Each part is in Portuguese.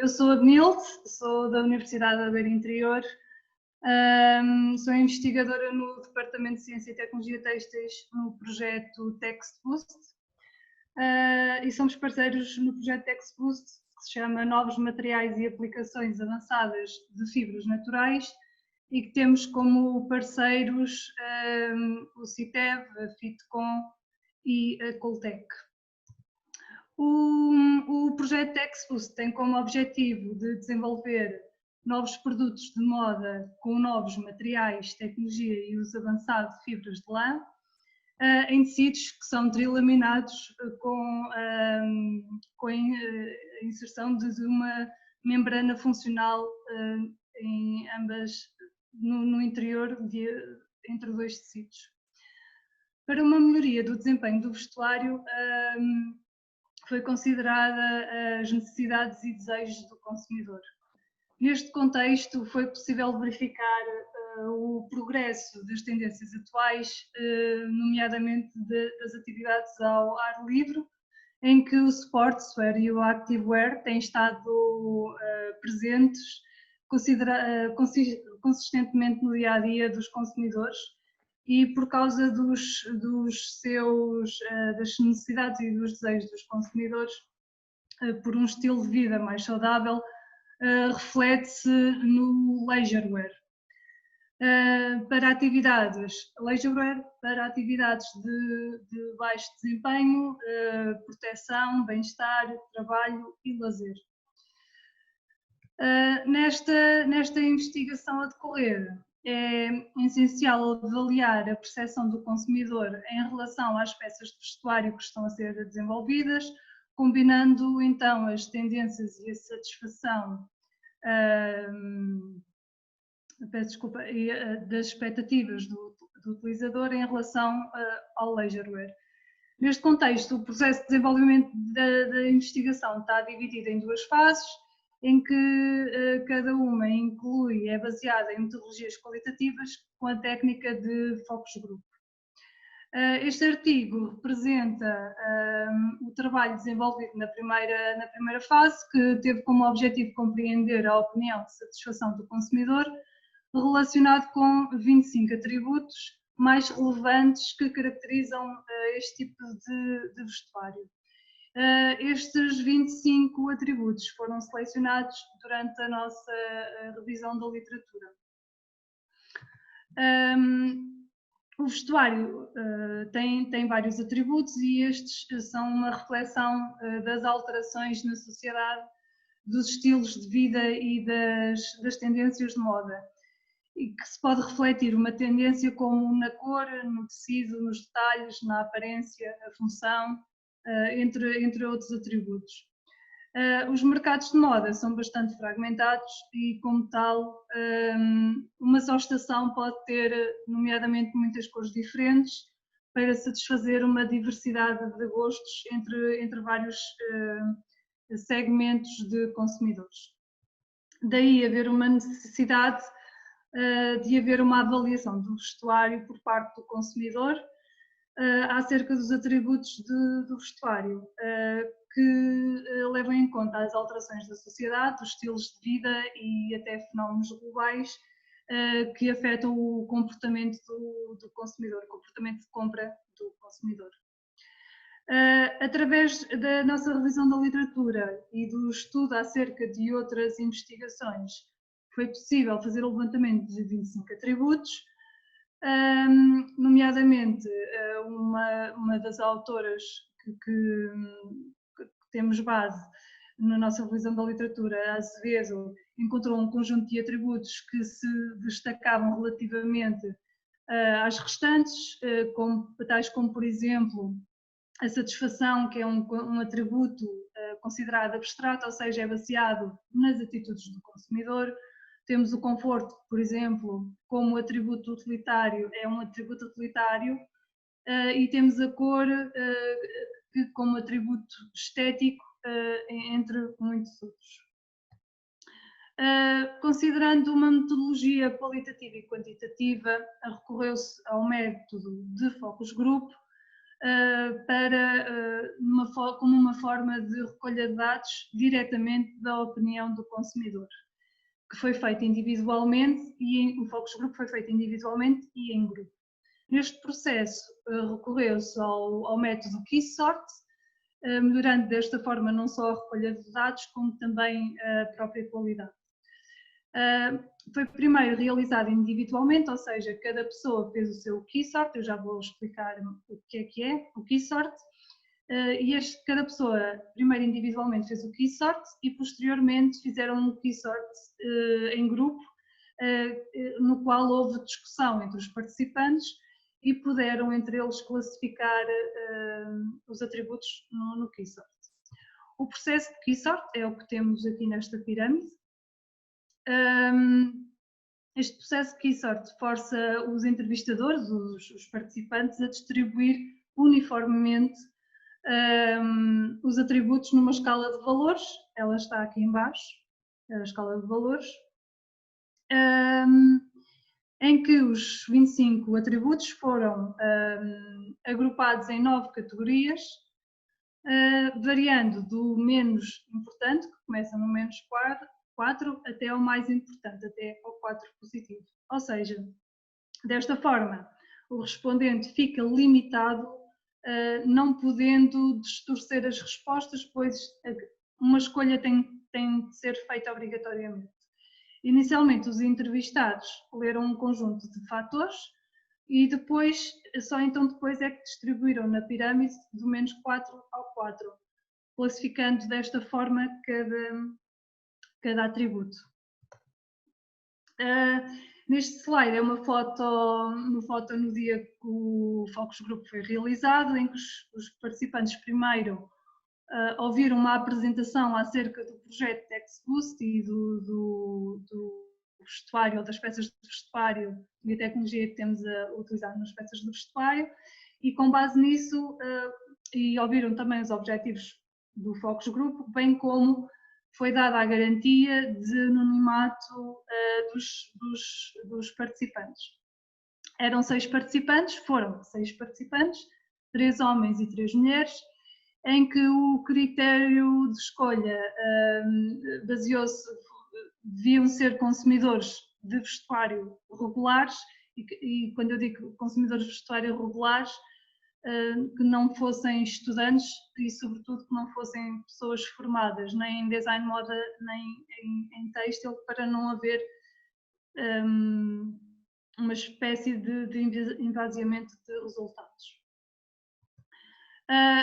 Eu sou a Benilde, sou da Universidade da Beira Interior, sou investigadora no Departamento de Ciência e Tecnologia Têxteis no projeto TextBoost e somos parceiros no projeto TextBoost, que se chama Novos Materiais e Aplicações Avançadas de Fibras Naturais, e que temos como parceiros o CITEV, a FITCOM e a Coltec. O projeto TextBoost tem como objetivo de desenvolver novos produtos de moda com novos materiais, tecnologia e uso avançado de fibras de lã em tecidos que são trilaminados com a inserção de uma membrana funcional em ambas, no interior entre dois tecidos. Para uma melhoria do desempenho do vestuário, foi considerada as necessidades e desejos do consumidor. Neste contexto, foi possível verificar o progresso das tendências atuais, nomeadamente das atividades ao ar livre, em que o sportswear e o activewear têm estado presentes consistentemente no dia-a-dia dos consumidores, e por causa das necessidades e dos desejos dos consumidores por um estilo de vida mais saudável, reflete-se no leisurewear. Para atividades leisurewear, para atividades de baixo desempenho, proteção, bem-estar, trabalho e lazer. Nesta investigação a decorrer, é essencial avaliar a percepção do consumidor em relação às peças de vestuário que estão a ser desenvolvidas, combinando então as tendências e a satisfação das expectativas do utilizador em relação ao leisurewear. Neste contexto, o processo de desenvolvimento da investigação está dividido em duas fases, em que cada uma é baseada em metodologias qualitativas com a técnica de focus group. Este artigo representa o trabalho desenvolvido na primeira fase, que teve como objetivo compreender a opinião de satisfação do consumidor, relacionado com 25 atributos mais relevantes que caracterizam este tipo de vestuário. Estes 25 atributos foram selecionados durante a nossa revisão da literatura. O vestuário tem vários atributos e estes são uma reflexão das alterações na sociedade, dos estilos de vida e das tendências de moda, e que se pode refletir uma tendência como na cor, no tecido, nos detalhes, na aparência, a função, entre outros atributos. Os mercados de moda são bastante fragmentados e, como tal, uma só estação pode ter, nomeadamente, muitas cores diferentes para satisfazer uma diversidade de gostos entre vários segmentos de consumidores. Daí haver uma necessidade de haver uma avaliação do vestuário por parte do consumidor acerca dos atributos do vestuário, que levam em conta as alterações da sociedade, os estilos de vida e até fenómenos globais que afetam o comportamento do consumidor, o comportamento de compra do consumidor. Através da nossa revisão da literatura e do estudo acerca de outras investigações, foi possível fazer o levantamento de 25 atributos, nomeadamente uma das autoras que temos base na nossa revisão da literatura, a Azevedo, encontrou um conjunto de atributos que se destacavam relativamente às restantes, tais como, por exemplo, a satisfação, que é um atributo considerado abstrato, ou seja, é baseado nas atitudes do consumidor. Temos o conforto, por exemplo, como atributo utilitário, é um atributo utilitário, e temos a cor como atributo estético, entre muitos outros. Considerando uma metodologia qualitativa e quantitativa, recorreu-se ao método de focus group, como uma forma de recolha de dados diretamente da opinião do consumidor, que foi feito individualmente e o focus group foi feito individualmente e em grupo. Neste processo recorreu-se ao método KeySort, melhorando desta forma não só a recolha de dados, como também a própria qualidade. Foi primeiro realizado individualmente, ou seja, cada pessoa fez o seu KeySort, eu já vou explicar o que é o KeySort, e cada pessoa primeiro individualmente fez o KeySort e posteriormente fizeram um KeySort em grupo, no qual houve discussão entre os participantes e puderam entre eles classificar os atributos no KeySort. O processo de KeySort é o que temos aqui nesta pirâmide. Este processo de KeySort força os entrevistadores, os participantes, a distribuir uniformemente os atributos numa escala de valores. Ela está aqui em baixo, a escala de valores, em que os 25 atributos foram agrupados em 9 categorias, variando do menos importante, que começa no menos 4, até ao mais importante, até ao 4 positivo. Ou seja, desta forma, o respondente fica limitado, não podendo distorcer as respostas, pois uma escolha tem de ser feita obrigatoriamente. Inicialmente, os entrevistados leram um conjunto de fatores e depois, só então depois é que distribuíram na pirâmide do menos 4 ao 4, classificando desta forma cada atributo. Neste slide é uma foto no dia que o Focus Group foi realizado, em que os participantes primeiro ouviram uma apresentação acerca do projeto TextBoost e do vestuário, ou das peças de vestuário e a tecnologia que temos a utilizar nas peças de vestuário, e com base nisso, e ouviram também os objetivos do Focus Group, bem como foi dada a garantia de anonimato dos participantes. Foram 6 participantes, 3 homens e 3 mulheres, em que o critério de escolha baseou-se, deviam ser consumidores de vestuário regulares, e quando eu digo consumidores de vestuário regulares, que não fossem estudantes e, sobretudo, que não fossem pessoas formadas nem em design moda nem em têxtil, para não haver uma espécie de envaziamento de resultados.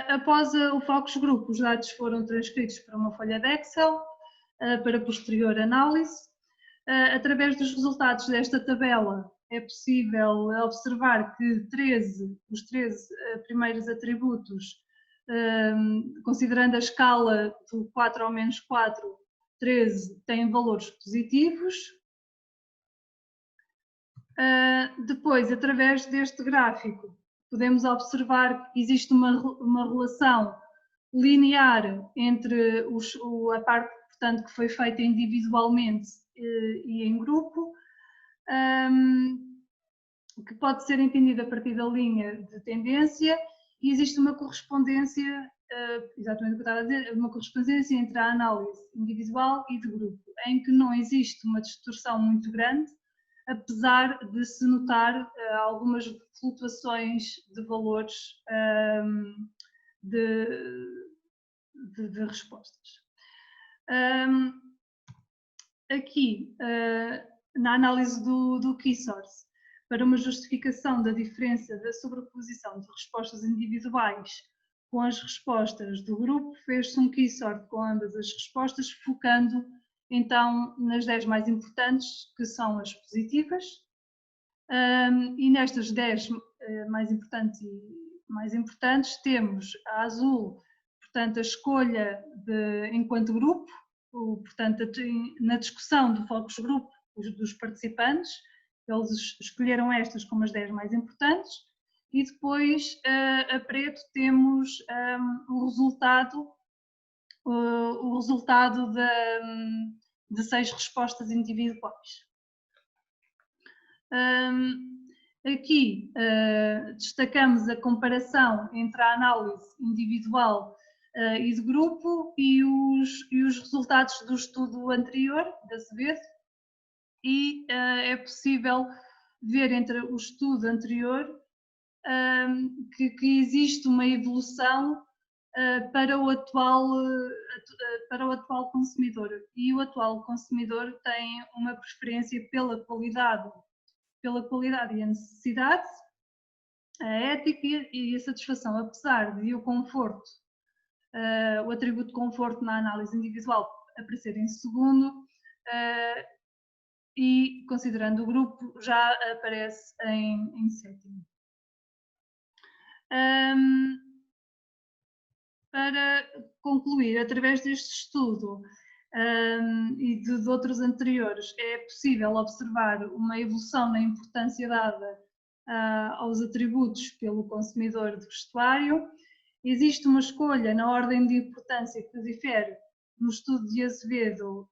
Após o Focus Group, os dados foram transcritos para uma folha de Excel para posterior análise. Através dos resultados desta tabela, é possível observar que os 13 primeiros atributos, considerando a escala do 4 ao menos 4, 13 têm valores positivos. Depois, através deste gráfico, podemos observar que existe uma relação linear entre a parte, portanto, que foi feita individualmente e em grupo, que pode ser entendida a partir da linha de tendência, e existe uma correspondência, exatamente o que eu estava a dizer, uma correspondência entre a análise individual e de grupo, em que não existe uma distorção muito grande, apesar de se notar algumas flutuações de valores de respostas. Aqui, na análise do KeySource, para uma justificação da diferença da sobreposição de respostas individuais com as respostas do grupo, fez-se um KeySort com ambas as respostas, focando então nas 10 mais importantes, que são as positivas, e nestas 10 mais importantes temos a azul, portanto, a escolha enquanto grupo, portanto, na discussão do Focus Group dos participantes, eles escolheram estas como as 10 mais importantes, e depois a preto temos o resultado de 6 respostas individuais. Aqui destacamos a comparação entre a análise individual e de grupo e os resultados do estudo anterior, de Azevedo, e é possível ver entre o estudo anterior que existe uma evolução para o atual consumidor, e o atual consumidor tem uma preferência pela qualidade e a necessidade, a ética e a satisfação, apesar de o conforto, o atributo conforto na análise individual aparecer em segundo, e considerando o grupo já aparece em sétimo. Para concluir, através deste estudo e de outros anteriores, é possível observar uma evolução na importância dada aos atributos pelo consumidor de vestuário. Existe uma escolha na ordem de importância que difere. No estudo de Azevedo,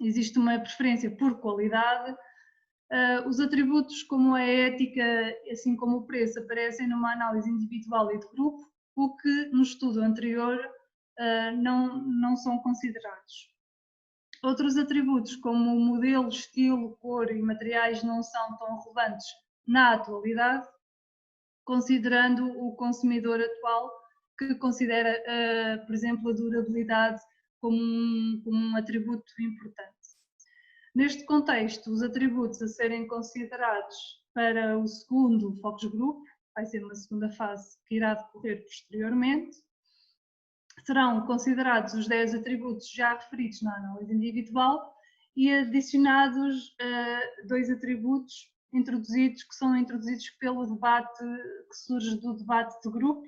existe uma preferência por qualidade. Os atributos como a ética, assim como o preço, aparecem numa análise individual e de grupo, o que no estudo anterior não são considerados. Outros atributos como o modelo, estilo, cor e materiais não são tão relevantes na atualidade, considerando o consumidor atual, que considera, por exemplo, a durabilidade como um atributo importante. Neste contexto, os atributos a serem considerados para o segundo focus group, vai ser uma segunda fase que irá decorrer posteriormente, serão considerados os 10 atributos já referidos na análise individual e adicionados 2 atributos que são introduzidos pelo debate que surge do debate de grupo,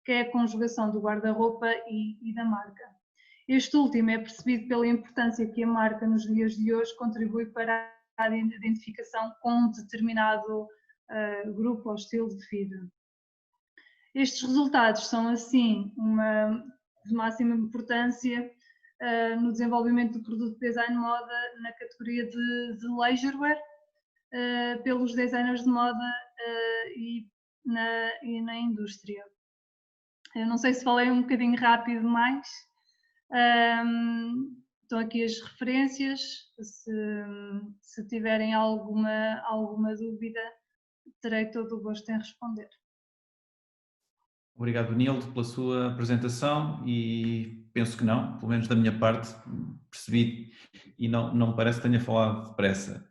que é a conjugação do guarda-roupa e da marca. Este último é percebido pela importância que a marca nos dias de hoje contribui para a identificação com um determinado grupo ou estilo de vida. Estes resultados são, assim, de máxima importância no desenvolvimento do produto de design de moda na categoria de leisurewear, pelos designers de moda e na indústria. Eu não sei se falei um bocadinho rápido demais. Estão aqui as referências, se tiverem alguma dúvida, terei todo o gosto em responder. Obrigado, Nildo, pela sua apresentação, e penso que não, pelo menos da minha parte, percebi e não me parece que tenha falado depressa.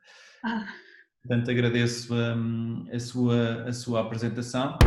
Portanto, agradeço a sua apresentação.